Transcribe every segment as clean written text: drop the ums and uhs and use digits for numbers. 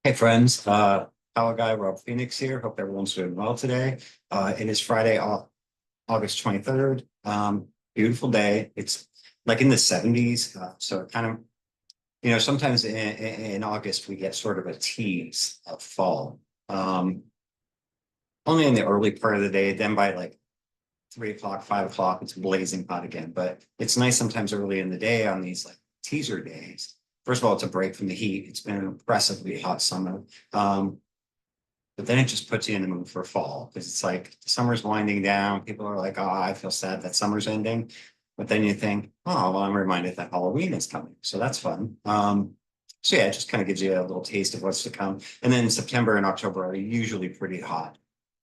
Hey friends, Power Guy Rob Phoenix here. Hope everyone's doing well today. It is Friday, August 23rd. Beautiful day. It's like in the 70s. So kind of, sometimes in August we get sort of a tease of fall. Um, Only in the early part of the day. Then by like 3 o'clock, 5 o'clock, it's blazing hot again. But it's nice sometimes early in the day on these like teaser days. First of all, it's a break from the heat. It's been an oppressively hot summer. Um, But then it just puts you in the mood for fall because it's like summer's winding down. People are like, oh, I feel sad that summer's ending. But then you think, oh, well, I'm reminded that Halloween is coming. So that's fun. So yeah, it just kind of gives you a little taste of what's to come. And then September and October are usually pretty hot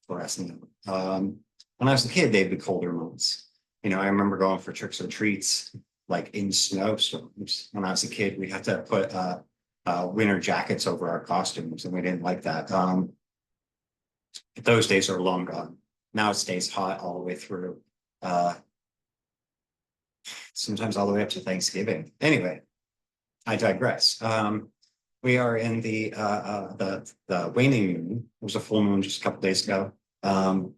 for us. When I was a kid, they'd be colder months. I remember going for tricks or treats like in snowstorms. When I was a kid, we had to put winter jackets over our costumes, and we didn't like that. Those days are long gone. Now it stays hot all the way through, uh, sometimes all the way up to Thanksgiving. Anyway, I digress. We are in the waning moon. It was a full moon just a couple days ago. Um,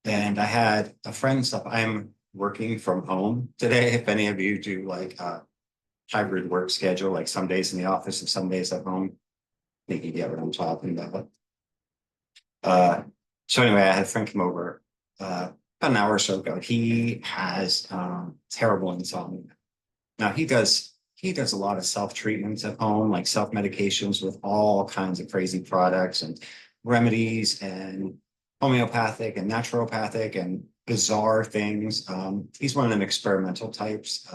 and I had a friend stuff. I'm working from home today. If any of you do like a hybrid work schedule, like some days in the office and some days at home, I think you get what I'm talking about. Uh, so anyway, I had a friend come over about an hour or so ago. He has terrible insomnia. Now he does a lot of self-treatments at home, like self-medications with all kinds of crazy products and remedies and homeopathic and naturopathic and bizarre things. He's one of them experimental types.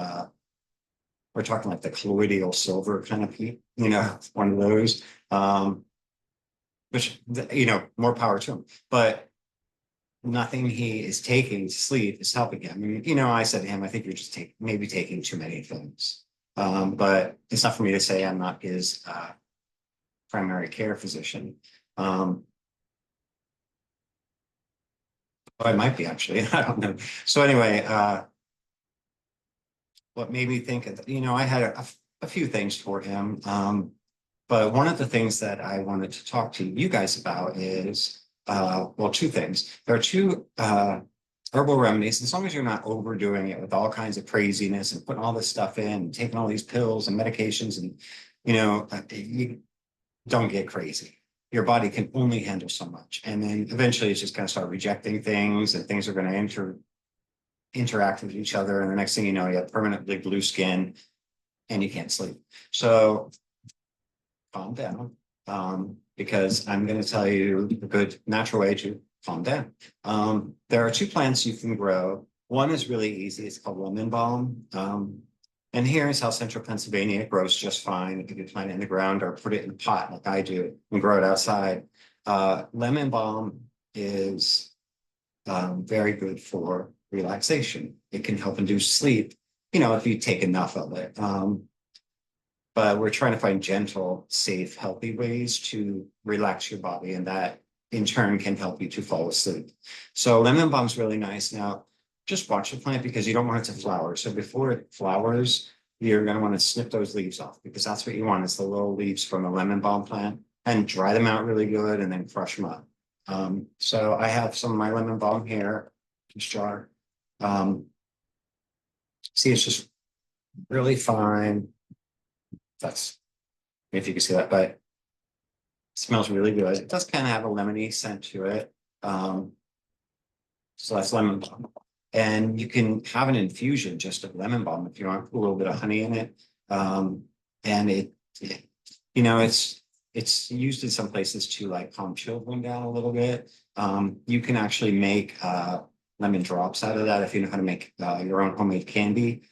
We're talking like the colloidal silver kind of heat, one of those. Which more power to him. But nothing he is taking to sleep is helping him. I mean, I said to him, I think you're just maybe taking too many things. But it's not for me to say I'm not his primary care physician. Um, I might be actually, I don't know. So anyway, what made me think of, I had a few things for him. But one of the things that I wanted to talk to you guys about is, well, two things. There are two herbal remedies, as long as you're not overdoing it with all kinds of craziness and putting all this stuff in, and taking all these pills and medications, and you don't get crazy. Your body can only handle so much, and then eventually it's just going to start rejecting things, and things are going to interact with each other, and the next thing you know, you have permanently blue skin, and you can't sleep. So calm down, because I'm going to tell you a good natural way to calm down. There are two plants you can grow. One is really easy. It's called lemon balm. And here in South Central Pennsylvania, it grows just fine. You can plant it in the ground or put it in a pot like I do and grow it outside. Lemon balm is very good for relaxation. It can help induce sleep, if you take enough of it. But we're trying to find gentle, safe, healthy ways to relax your body, and that in turn can help you to fall asleep. So lemon balm is really nice. Now, just watch the plant because you don't want it to flower. So before it flowers, you're going to want to snip those leaves off, because that's what you want, is the little leaves from a lemon balm plant, and dry them out really good and then crush them up. So I have some of my lemon balm here, this jar. Um, See, it's just really fine. That's, if you can see that, but it smells really good. It does kind of have a lemony scent to it. So that's lemon balm. And you can have an infusion just of lemon balm if you want, put a little bit of honey in it. And it's used in some places to like calm children down a little bit. You can actually make lemon drops out of that if you know how to make your own homemade candy.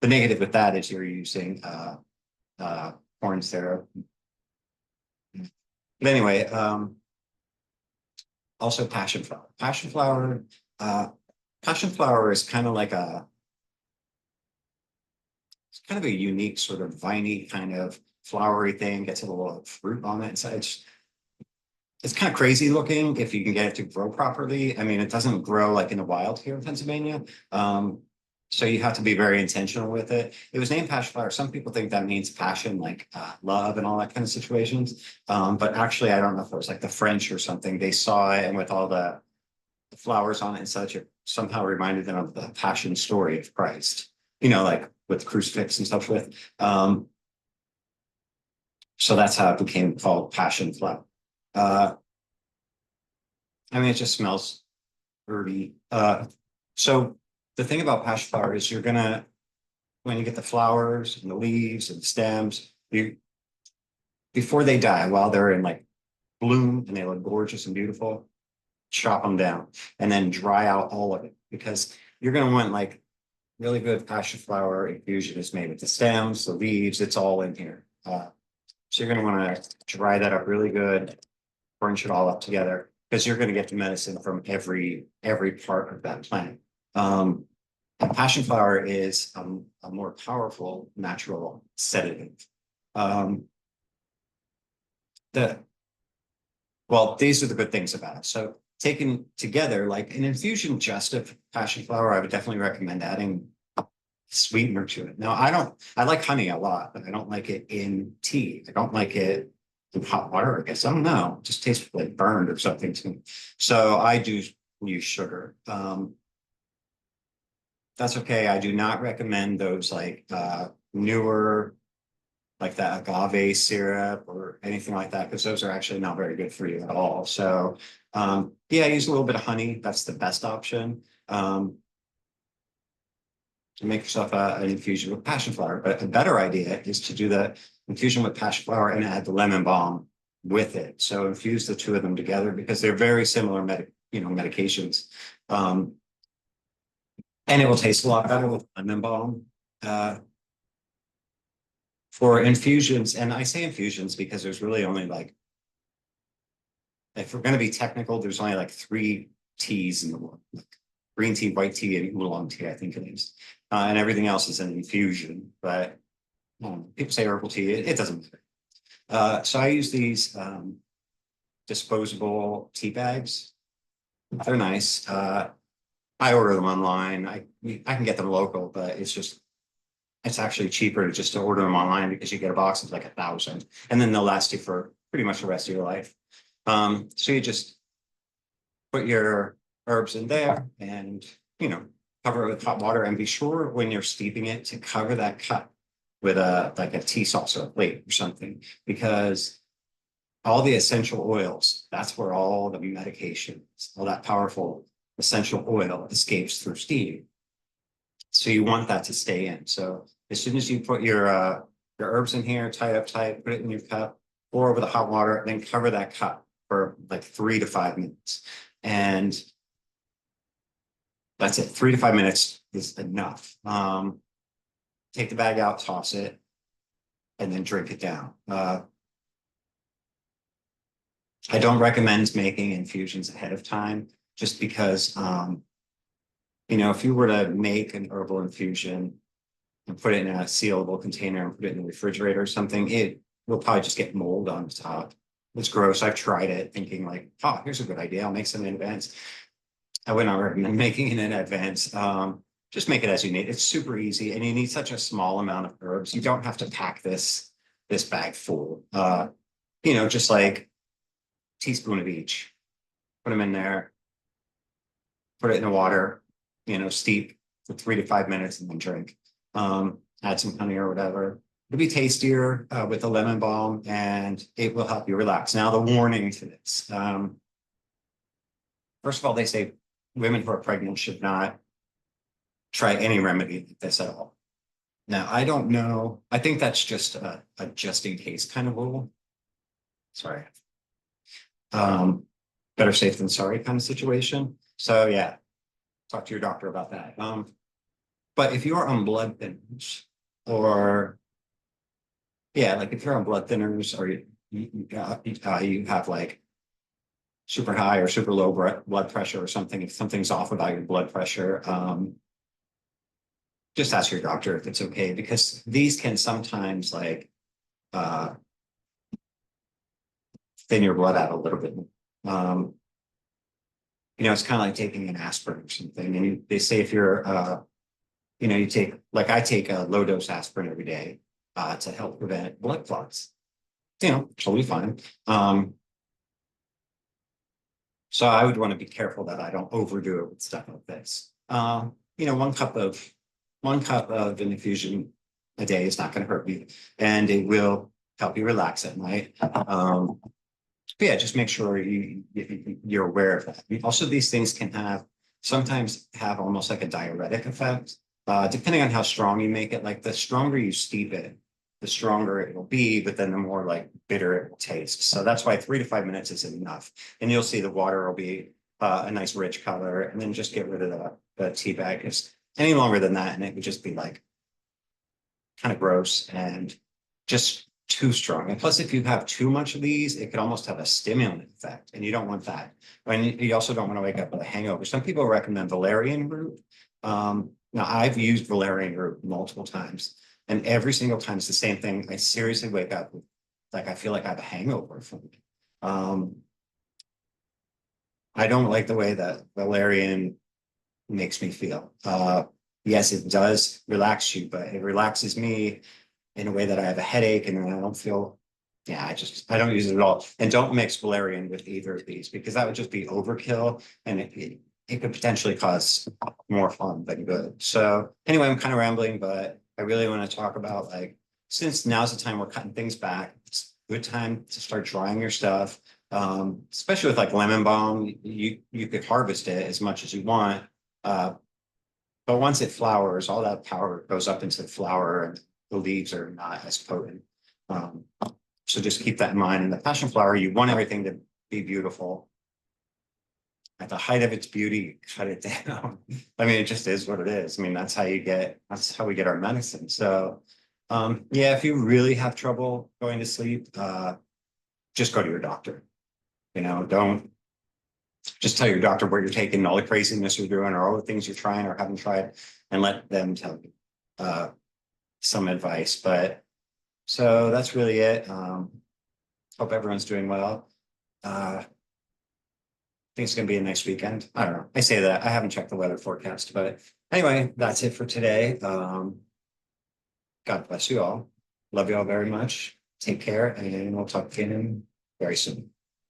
The negative with that is you're using corn syrup. But anyway, also passion flower. Uh, passion flower is kind of like it's kind of a unique sort of viney kind of flowery thing. Gets a little fruit on it. So it's kind of crazy looking if you can get it to grow properly. I mean, it doesn't grow like in the wild here in Pennsylvania. So you have to be very intentional with it. It was named passion flower. Some people think that means passion, like love and all that kind of situations. But actually, I don't know if it was like the French or something. They saw it, and with all the flowers on it and such, it somehow reminded them of the passion story of Christ, like with the crucifix and stuff with. So that's how it became called passion flower. Uh, I mean, it just smells herby. So the thing about passion flower is when you get the flowers and the leaves and the stems, before they die, while they're in like bloom and they look gorgeous and beautiful, chop them down and then dry out all of it, because you're going to want like really good passion flower infusion is made with the stems, the leaves, it's all in here. So you're going to want to dry that up really good, crunch it all up together, because you're going to get the medicine from every part of that plant. And passion flower is a more powerful natural sedative. Um, the Well, these are the good things about it. So taken together, like an infusion just of passion flower, I would definitely recommend adding sweetener to it. Now, I like honey a lot, but I don't like it in tea. I don't like it in hot water, I guess. I don't know. It just tastes like burned or something to me. So I do use sugar. That's okay. I do not recommend those like newer, like that agave syrup or anything like that, because those are actually not very good for you at all. So yeah, use a little bit of honey. That's the best option. To make yourself an infusion with passion flower. But a better idea is to do the infusion with passion flower and add the lemon balm with it. So infuse the two of them together, because they're very similar medications. And it will taste a lot better with lemon balm. For infusions, and I say infusions because there's really only like, if we're going to be technical, there's only like 3 teas in the world: like green tea, white tea, and oolong tea, I think it is. And everything else is an infusion, but people say herbal tea, it doesn't matter. So I use these disposable tea bags. They're nice. I order them online. I can get them local, but it's actually cheaper just to order them online, because you get a box of like 1,000, and then they'll last you for pretty much the rest of your life. So you just put your herbs in there and, cover it with hot water, and be sure when you're steeping it to cover that cut with like a tea saucer, a plate or something, because all the essential oils, that's where all the medications, all that powerful essential oil escapes through steam. So you want that to stay in. So as soon as you put your herbs in here, tie it up tight, put it in your cup, pour over the hot water, then cover that cup for like 3 to 5 minutes. And that's it. 3 to 5 minutes is enough. Take the bag out, toss it, and then drink it down. I don't recommend making infusions ahead of time, just because, if you were to make an herbal infusion and put it in a sealable container and put it in the refrigerator or something, it will probably just get mold on the top. It's gross. I've tried it thinking like, oh, here's a good idea. I'll make some in advance. I would not recommend making it in advance. Just make it as you need. It's super easy, and you need such a small amount of herbs. You don't have to pack this bag full. Just like teaspoon of each. Put them in there. Put it in the water. Steep for 3 to 5 minutes and then drink. Add some honey or whatever. It'll be tastier with the lemon balm, and it will help you relax. Now, the warning to this. First of all, they say women who are pregnant should not try any remedy like this at all. Now, I don't know. I think that's just a just in case kind of rule. Sorry. Better safe than sorry kind of situation. So yeah, talk to your doctor about that. But if you're on blood thinners, or yeah, like if you're on blood thinners, or you have like super high or super low blood pressure or something, if something's off about your blood pressure, just ask your doctor if it's okay, because these can sometimes like thin your blood out a little bit. It's kind of like taking an aspirin or something. And they say if you're you take, like I take a low dose aspirin every day to help prevent blood clots. Totally fine. So I would want to be careful that I don't overdo it with stuff like this. 1 cup of an infusion a day is not going to hurt you, and it will help you relax at night. But yeah, just make sure you're aware of that. Also, these things can sometimes have almost like a diuretic effect, depending on how strong you make it. Like the stronger you steep it, the stronger it will be, but then the more like bitter it will taste. So that's why 3 to 5 minutes is enough. And you'll see the water will be a nice rich color, and then just get rid of the tea bag. Because any longer than that, and it would just be like kind of gross and just too strong. And plus, if you have too much of these, it could almost have a stimulant effect, and you don't want that. And you also don't want to wake up with a hangover. Some people recommend valerian root. Now, I've used valerian root multiple times, and every single time it's the same thing. I seriously wake up with, like, I feel like I have a hangover from it. I don't like the way that valerian makes me feel. Yes, it does relax you, but it relaxes me in a way that I have a headache and I don't feel, yeah, I don't use it at all. And don't mix valerian with either of these, because that would just be overkill, and it could potentially cause more harm than good. So anyway, I'm kind of rambling, but I really want to talk about, like, since now's the time we're cutting things back, it's a good time to start drying your stuff. Especially with like lemon balm, you could harvest it as much as you want. But once it flowers, all that power goes up into the flower, and the leaves are not as potent. So just keep that in mind. And the passion flower, you want everything to be beautiful. At the height of its beauty, cut it down. I mean, it just is what it is. I mean, that's how we get our medicine. So yeah, if you really have trouble going to sleep, just go to your doctor. Don't just tell your doctor what you're taking, all the craziness you're doing, or all the things you're trying or haven't tried, and let them tell you some advice. But so that's really it. Hope everyone's doing well. I think it's going to be a nice weekend. I don't know. I say that. I haven't checked the weather forecast, but anyway, that's it for today. God bless you all. Love you all very much. Take care, and we'll talk again very soon.